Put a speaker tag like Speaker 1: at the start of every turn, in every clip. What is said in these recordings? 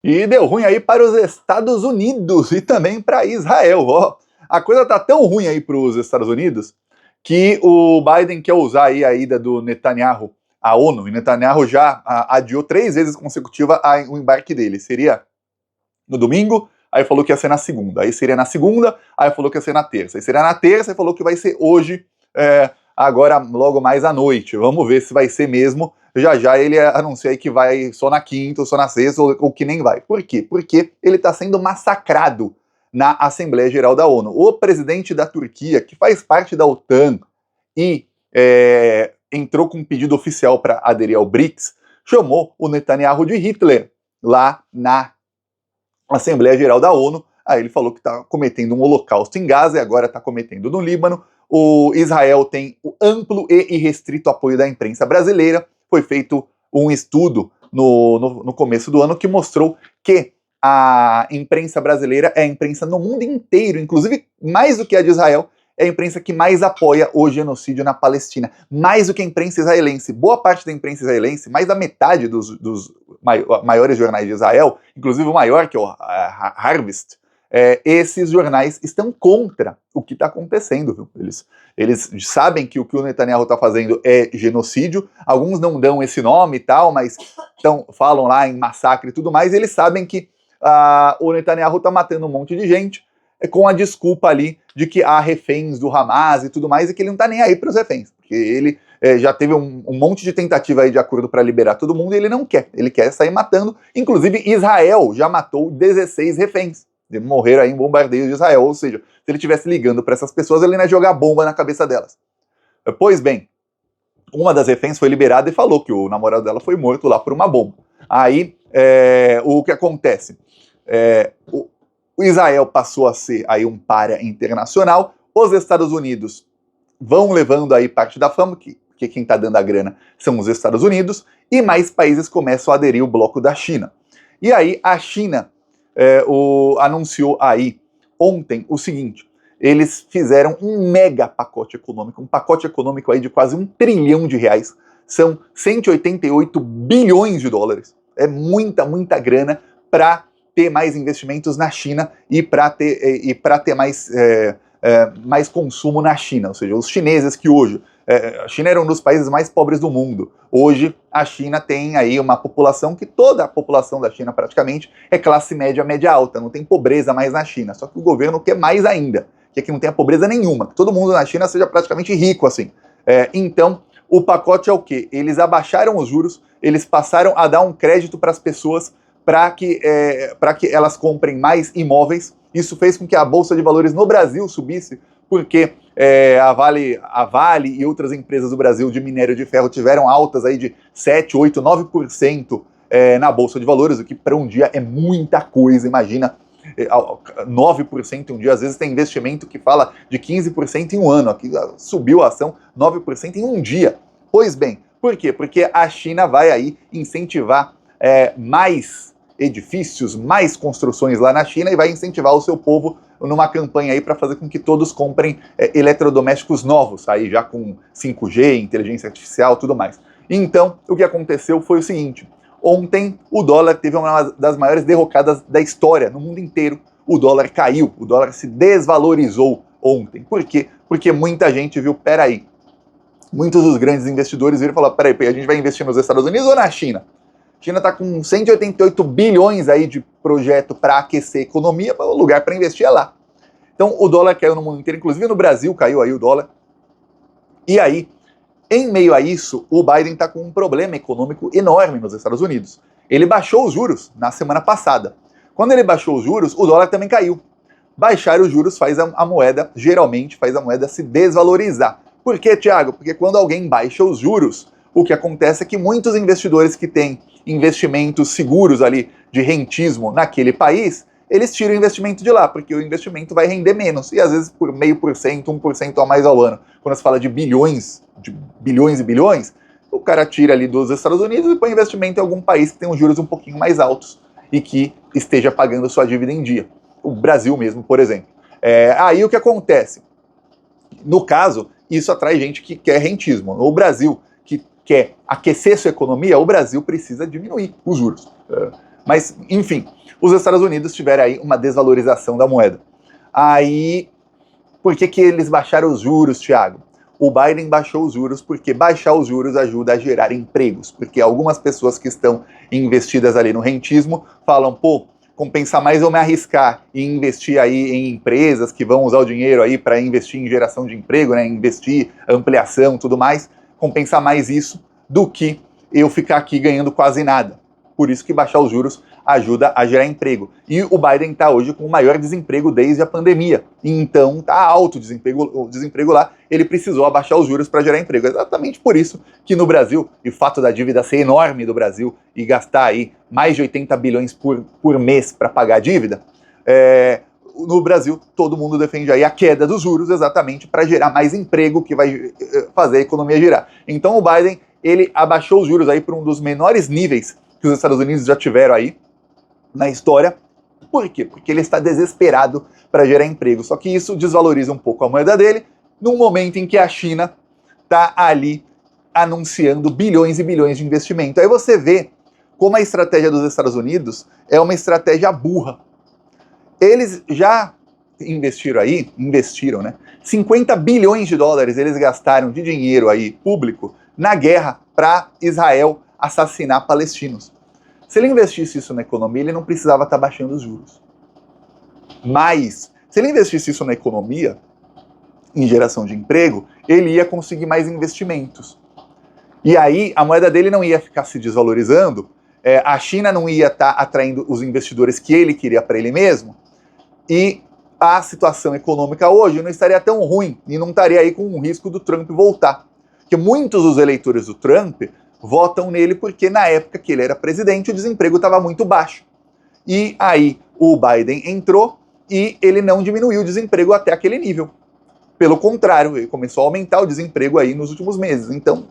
Speaker 1: E deu ruim aí para os Estados Unidos e também para Israel. Ó, a coisa tá tão ruim aí para os Estados Unidos que o Biden quer usar aí a ida do Netanyahu à ONU, e Netanyahu já adiou 3 vezes consecutiva o embarque dele. Seria no domingo, aí falou que ia ser na segunda. Aí seria na segunda, aí falou que ia ser na terça. Aí seria na terça, e falou que vai ser hoje, agora logo mais à noite. Vamos ver se vai ser mesmo. Já já ele anuncia aí que vai só na quinta, ou só na sexta, ou que nem vai. Por quê? Porque ele está sendo massacrado na Assembleia Geral da ONU. O presidente da Turquia, que faz parte da OTAN e entrou com um pedido oficial para aderir ao BRICS, chamou o Netanyahu de Hitler lá na Assembleia Geral da ONU. Aí ele falou que está cometendo um holocausto em Gaza e agora está cometendo no Líbano. O Israel tem o amplo e irrestrito apoio da imprensa brasileira. Foi feito um estudo no começo do ano que mostrou que a imprensa brasileira é a imprensa no mundo inteiro, inclusive mais do que a de Israel, é a imprensa que mais apoia o genocídio na Palestina, mais do que a imprensa israelense. Boa parte da imprensa israelense, mais da metade dos maiores jornais de Israel, inclusive o maior, que é o Harvest, esses jornais estão contra o que está acontecendo. Viu? Eles sabem que o Netanyahu está fazendo é genocídio, alguns não dão esse nome e tal, mas falam lá em massacre e tudo mais, e eles sabem que o Netanyahu está matando um monte de gente, com a desculpa ali de que há reféns do Hamas e tudo mais, e que ele não tá nem aí para os reféns, porque ele já teve um monte de tentativa aí de acordo para liberar todo mundo, e ele não quer, ele quer sair matando. Inclusive Israel já matou 16 reféns, morreram aí em bombardeios de Israel, ou seja, se ele estivesse ligando para essas pessoas, ele não ia jogar bomba na cabeça delas. Pois bem, uma das reféns foi liberada e falou que o namorado dela foi morto lá por uma bomba. Aí, o que acontece? O Israel passou a ser aí um pária internacional, os Estados Unidos vão levando aí parte da fama, porque quem está dando a grana são os Estados Unidos, e mais países começam a aderir ao bloco da China. E aí a China anunciou aí ontem o seguinte: eles fizeram um mega pacote econômico aí de quase R$ 1 trilhão, são 188 bilhões de dólares, é muita grana para ter mais investimentos na China e para ter mais consumo na China. Ou seja, os chineses que hoje... a China era um dos países mais pobres do mundo. Hoje, a China tem aí uma população que toda a população da China, praticamente, é classe média, média alta. Não tem pobreza mais na China. Só que o governo quer mais ainda. Quer que não tenha pobreza nenhuma. Que todo mundo na China seja praticamente rico, assim. Então, o pacote é o quê? Eles abaixaram os juros, eles passaram a dar um crédito para as pessoas para que elas comprem mais imóveis. Isso fez com que a Bolsa de Valores no Brasil subisse, porque a Vale e outras empresas do Brasil de minério de ferro tiveram altas aí de 7, 8, 9% na Bolsa de Valores, o que para um dia é muita coisa. Imagina, 9% em um dia. Às vezes tem investimento que fala de 15% em um ano. Aqui subiu a ação 9% em um dia. Pois bem, por quê? Porque a China vai aí incentivar mais edifícios, mais construções lá na China, e vai incentivar o seu povo numa campanha aí para fazer com que todos comprem eletrodomésticos novos, aí já com 5G, inteligência artificial, tudo mais. Então, o que aconteceu foi o seguinte: ontem o dólar teve uma das maiores derrocadas da história no mundo inteiro. O dólar caiu, o dólar se desvalorizou ontem. Por quê? Porque muita gente viu, peraí, muitos dos grandes investidores viram e falaram, peraí, a gente vai investir nos Estados Unidos ou na China? A China está com 188 bilhões aí de projeto para aquecer a economia, o lugar para investir é lá. Então o dólar caiu no mundo inteiro, inclusive no Brasil caiu aí o dólar. E aí, em meio a isso, o Biden está com um problema econômico enorme nos Estados Unidos. Ele baixou os juros na semana passada. Quando ele baixou os juros, o dólar também caiu. Baixar os juros faz a moeda, geralmente faz a moeda se desvalorizar. Por quê, Thiago? Porque quando alguém baixa os juros, o que acontece é que muitos investidores que têm investimentos seguros ali de rentismo naquele país, eles tiram o investimento de lá, porque o investimento vai render menos, e às vezes por 0,5%, 1% a mais ao ano. Quando se fala de bilhões e bilhões, o cara tira ali dos Estados Unidos e põe investimento em algum país que tem os juros um pouquinho mais altos e que esteja pagando sua dívida em dia. O Brasil mesmo, por exemplo. Aí o que acontece? No caso, isso atrai gente que quer rentismo. No Brasil, que quer aquecer sua economia, o Brasil precisa diminuir os juros. Mas, enfim, os Estados Unidos tiveram aí uma desvalorização da moeda. Aí, por que eles baixaram os juros, Thiago? O Biden baixou os juros porque baixar os juros ajuda a gerar empregos, porque algumas pessoas que estão investidas ali no rentismo falam, pô, compensa mais eu me arriscar e investir aí em empresas que vão usar o dinheiro aí para investir em geração de emprego, né, investir, ampliação, tudo mais, compensa mais isso do que eu ficar aqui ganhando quase nada. Por isso que baixar os juros ajuda a gerar emprego. E o Biden está hoje com o maior desemprego desde a pandemia. Então está alto o desemprego lá. Ele precisou abaixar os juros para gerar emprego. Exatamente por isso que no Brasil, e o fato da dívida ser enorme do Brasil e gastar aí mais de 80 bilhões por mês para pagar a dívida, no Brasil todo mundo defende aí a queda dos juros exatamente para gerar mais emprego que vai fazer a economia girar. Então o Biden, ele abaixou os juros aí para um dos menores níveis que os Estados Unidos já tiveram aí na história. Por quê? Porque ele está desesperado para gerar emprego. Só que isso desvaloriza um pouco a moeda dele, num momento em que a China está ali anunciando bilhões e bilhões de investimento. Aí você vê como a estratégia dos Estados Unidos é uma estratégia burra. Eles já investiram, né? 50 bilhões de dólares eles gastaram de dinheiro aí público na guerra para Israel assassinar palestinos. Se ele investisse isso na economia, ele não precisava estar baixando os juros. Mas, se ele investisse isso na economia, em geração de emprego, ele ia conseguir mais investimentos. E aí, a moeda dele não ia ficar se desvalorizando, a China não ia estar atraindo os investidores que ele queria para ele mesmo, e a situação econômica hoje não estaria tão ruim, e não estaria aí com o risco do Trump voltar. Porque muitos dos eleitores do Trump votam nele porque na época que ele era presidente o desemprego estava muito baixo. E aí o Biden entrou e ele não diminuiu o desemprego até aquele nível. Pelo contrário, ele começou a aumentar o desemprego aí nos últimos meses. Então,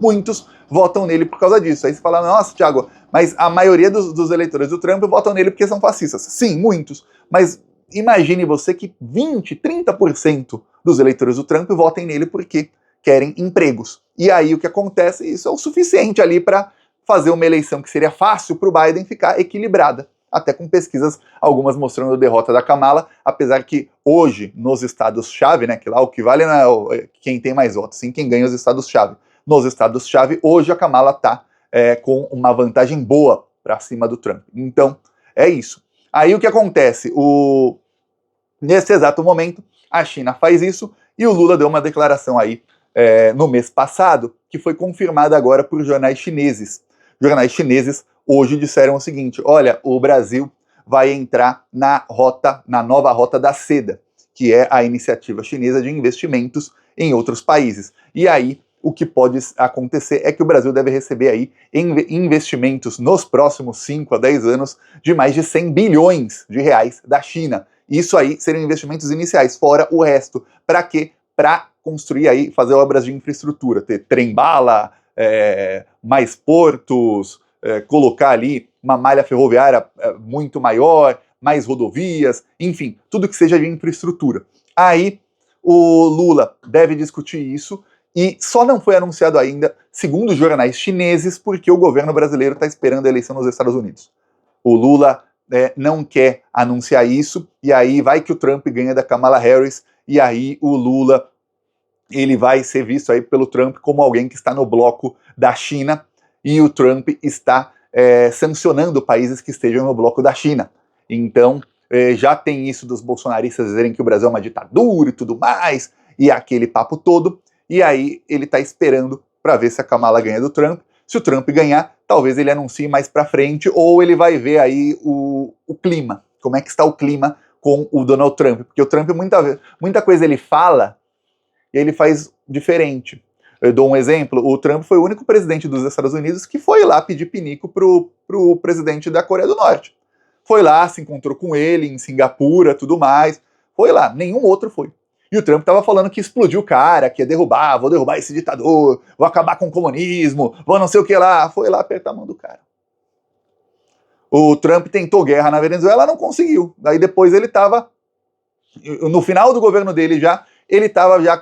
Speaker 1: muitos votam nele por causa disso. Aí você fala, nossa, Thiago, mas a maioria dos eleitores do Trump votam nele porque são fascistas. Sim, muitos. Mas imagine você que 20, 30% dos eleitores do Trump votem nele porque querem empregos. E aí o que acontece? Isso é o suficiente ali para fazer uma eleição que seria fácil para o Biden ficar equilibrada. Até com pesquisas, algumas mostrando a derrota da Kamala, apesar que hoje, nos estados-chave, né, que lá o que vale não é quem tem mais votos, sim quem ganha os estados-chave. Nos estados-chave, hoje a Kamala está com uma vantagem boa para cima do Trump. Então, é isso. Aí o que acontece? Nesse exato momento, a China faz isso e o Lula deu uma declaração aí no mês passado, que foi confirmada agora por jornais chineses. Jornais chineses hoje disseram o seguinte: olha, o Brasil vai entrar na nova rota da seda, que é a iniciativa chinesa de investimentos em outros países. E aí, o que pode acontecer é que o Brasil deve receber aí investimentos nos próximos 5 a 10 anos de mais de 100 bilhões de reais da China. Isso aí seriam investimentos iniciais, fora o resto. Para quê? Para construir aí, fazer obras de infraestrutura, ter trem-bala, mais portos, colocar ali uma malha ferroviária muito maior, mais rodovias, enfim, tudo que seja de infraestrutura. Aí o Lula deve discutir isso e só não foi anunciado ainda, segundo os jornais chineses, porque o governo brasileiro está esperando a eleição nos Estados Unidos. O Lula não quer anunciar isso, e aí vai que o Trump ganha da Kamala Harris, e aí o Lula ele vai ser visto aí pelo Trump como alguém que está no bloco da China, e o Trump está sancionando países que estejam no bloco da China. Então, já tem isso dos bolsonaristas dizerem que o Brasil é uma ditadura e tudo mais, e aquele papo todo, e aí ele está esperando para ver se a Kamala ganha do Trump. Se o Trump ganhar, talvez ele anuncie mais para frente, ou ele vai ver aí o clima, como é que está o clima com o Donald Trump, porque o Trump muita coisa ele fala e ele faz diferente. Eu dou um exemplo, o Trump foi o único presidente dos Estados Unidos que foi lá pedir pinico pro presidente da Coreia do Norte. Foi lá, se encontrou com ele em Singapura, tudo mais, foi lá, nenhum outro foi. E o Trump estava falando que explodiu o cara, que ia derrubar, vou derrubar esse ditador, vou acabar com o comunismo, vou não sei o que lá, foi lá apertar a mão do cara. O Trump tentou guerra na Venezuela, não conseguiu. Daí depois ele estava, no final do governo dele já, ele estava já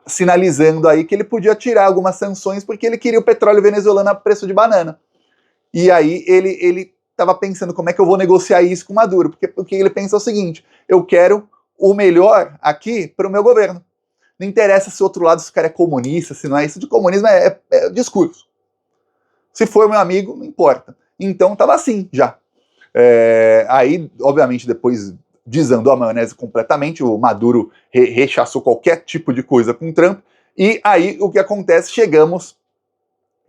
Speaker 1: sinalizando aí que ele podia tirar algumas sanções porque ele queria o petróleo venezuelano a preço de banana. E aí ele estava pensando como é que eu vou negociar isso com o Maduro, porque ele pensa o seguinte: eu quero o melhor aqui para o meu governo. Não interessa se o outro lado, se o cara é comunista, se não é. Isso de comunismo é discurso. Se for meu amigo, não importa. Então estava assim já. Aí, obviamente, depois desandou a maionese completamente, o Maduro rechaçou qualquer tipo de coisa com o Trump, e aí o que acontece? Chegamos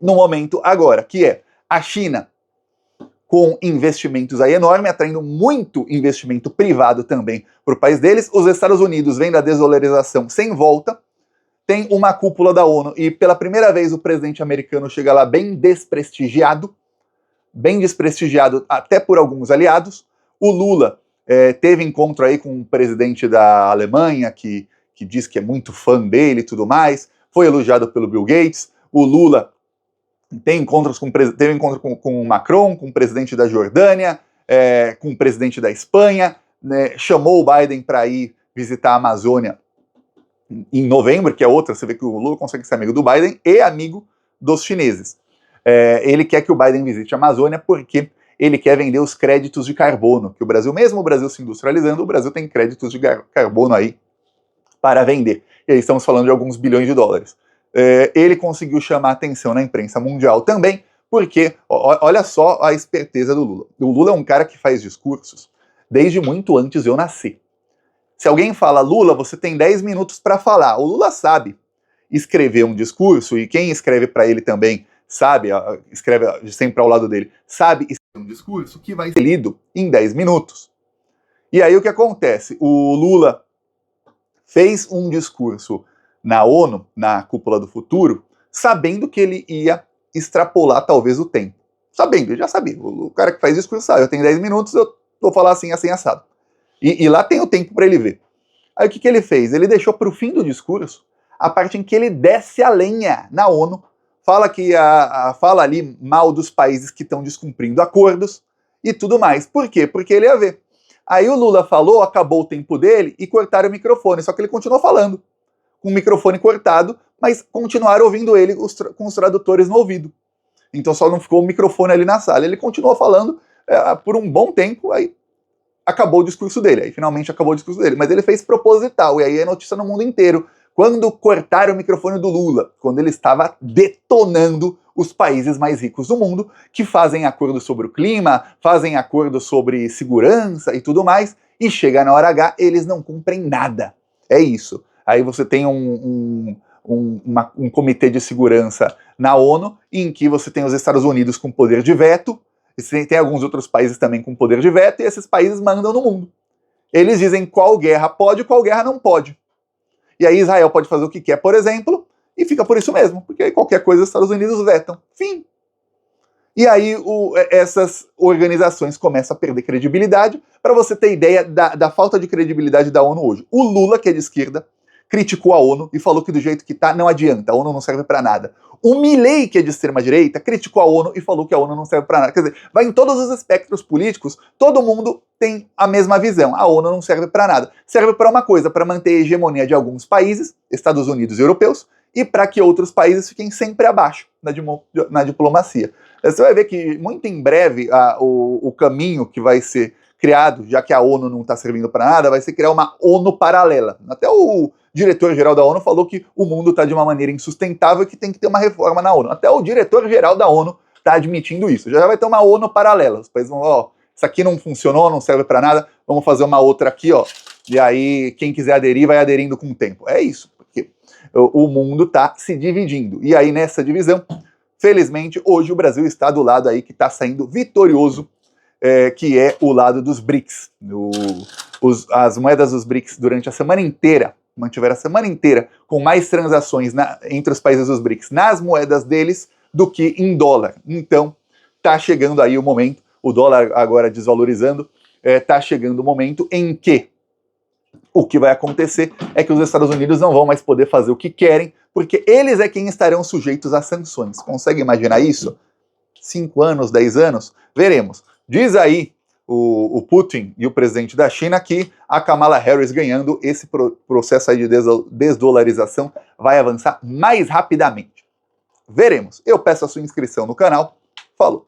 Speaker 1: no momento agora, que é a China com investimentos aí enorme, atraindo muito investimento privado também para o país deles. Os Estados Unidos vêm da desdolarização sem volta, tem uma cúpula da ONU, e pela primeira vez o presidente americano chega lá bem desprestigiado até por alguns aliados. O Lula teve encontro aí com o presidente da Alemanha, que diz que é muito fã dele e tudo mais, foi elogiado pelo Bill Gates. O Lula teve encontro com o Macron, com o presidente da Jordânia, com o presidente da Espanha, né, chamou o Biden para ir visitar a Amazônia em novembro, que é outra, você vê que o Lula consegue ser amigo do Biden e amigo dos chineses. Ele quer que o Biden visite a Amazônia porque ele quer vender os créditos de carbono, que o Brasil, mesmo o Brasil se industrializando, o Brasil tem créditos de carbono aí para vender. E aí estamos falando de alguns bilhões de dólares. Ele conseguiu chamar atenção na imprensa mundial também, porque, olha só a esperteza do Lula. O Lula é um cara que faz discursos desde muito antes de eu nascer. Se alguém fala, Lula, você tem 10 minutos para falar, o Lula sabe escrever um discurso, e quem escreve para ele também sabe, escreve sempre ao lado dele, sabe escrever um discurso que vai ser lido em 10 minutos. E aí o que acontece? O Lula fez um discurso na ONU, na Cúpula do Futuro, sabendo que ele ia extrapolar talvez o tempo. Sabendo, ele já sabia. O cara que faz discurso sabe, eu tenho 10 minutos, eu vou falar assim, assim, assado. E lá tem o tempo para ele ver. Aí o que ele fez? Ele deixou para o fim do discurso a parte em que ele desce a lenha na ONU, fala que fala ali mal dos países que estão descumprindo acordos e tudo mais. Por quê? Porque ele ia ver. Aí o Lula falou, acabou o tempo dele e cortaram o microfone, só que ele continuou falando, com o microfone cortado, mas continuaram ouvindo ele com os tradutores no ouvido. Então só não ficou o microfone ali na sala. Ele continuou falando por um bom tempo, aí acabou o discurso dele. Aí finalmente acabou o discurso dele. Mas ele fez proposital, e aí é notícia no mundo inteiro. Quando cortaram o microfone do Lula, quando ele estava detonando os países mais ricos do mundo, que fazem acordo sobre o clima, fazem acordo sobre segurança e tudo mais, e chega na hora H, eles não cumprem nada. É isso. Aí você tem um comitê de segurança na ONU, em que você tem os Estados Unidos com poder de veto, e tem alguns outros países também com poder de veto, e esses países mandam no mundo. Eles dizem qual guerra pode e qual guerra não pode. E aí Israel pode fazer o que quer, por exemplo, e fica por isso mesmo, porque aí qualquer coisa os Estados Unidos vetam. Fim. E aí essas organizações começam a perder credibilidade. Para você ter ideia da falta de credibilidade da ONU hoje. O Lula, que é de esquerda, criticou a ONU e falou que do jeito que tá não adianta, a ONU não serve para nada. O Milei, que é de extrema-direita, criticou a ONU e falou que a ONU não serve para nada. Quer dizer, vai em todos os espectros políticos, todo mundo tem a mesma visão. A ONU não serve para nada. Serve para uma coisa, para manter a hegemonia de alguns países, Estados Unidos e europeus, e para que outros países fiquem sempre abaixo na diplomacia. Você vai ver que muito em breve o caminho que vai ser criado, já que a ONU não está servindo para nada, vai ser criar uma ONU paralela. Até o diretor-geral da ONU falou que o mundo está de uma maneira insustentável e que tem que ter uma reforma na ONU. Até o diretor-geral da ONU está admitindo isso. Já vai ter uma ONU paralela. Os países vão, isso aqui não funcionou, não serve para nada, vamos fazer uma outra aqui, e aí quem quiser aderir vai aderindo com o tempo. É isso, porque o mundo está se dividindo. E aí nessa divisão, felizmente, hoje o Brasil está do lado aí que está saindo vitorioso, que é o lado dos BRICS. As moedas dos BRICS durante a semana inteira, mantiveram a semana inteira com mais transações entre os países dos BRICS nas moedas deles do que em dólar. Então, está chegando aí o momento, o dólar agora desvalorizando, está chegando o momento em que o que vai acontecer é que os Estados Unidos não vão mais poder fazer o que querem, porque eles é quem estarão sujeitos a sanções. Consegue imaginar isso? 5 anos, 10 anos? Veremos. Diz aí o Putin e o presidente da China que a Kamala Harris ganhando, esse processo aí de desdolarização vai avançar mais rapidamente. Veremos. Eu peço a sua inscrição no canal. Falou!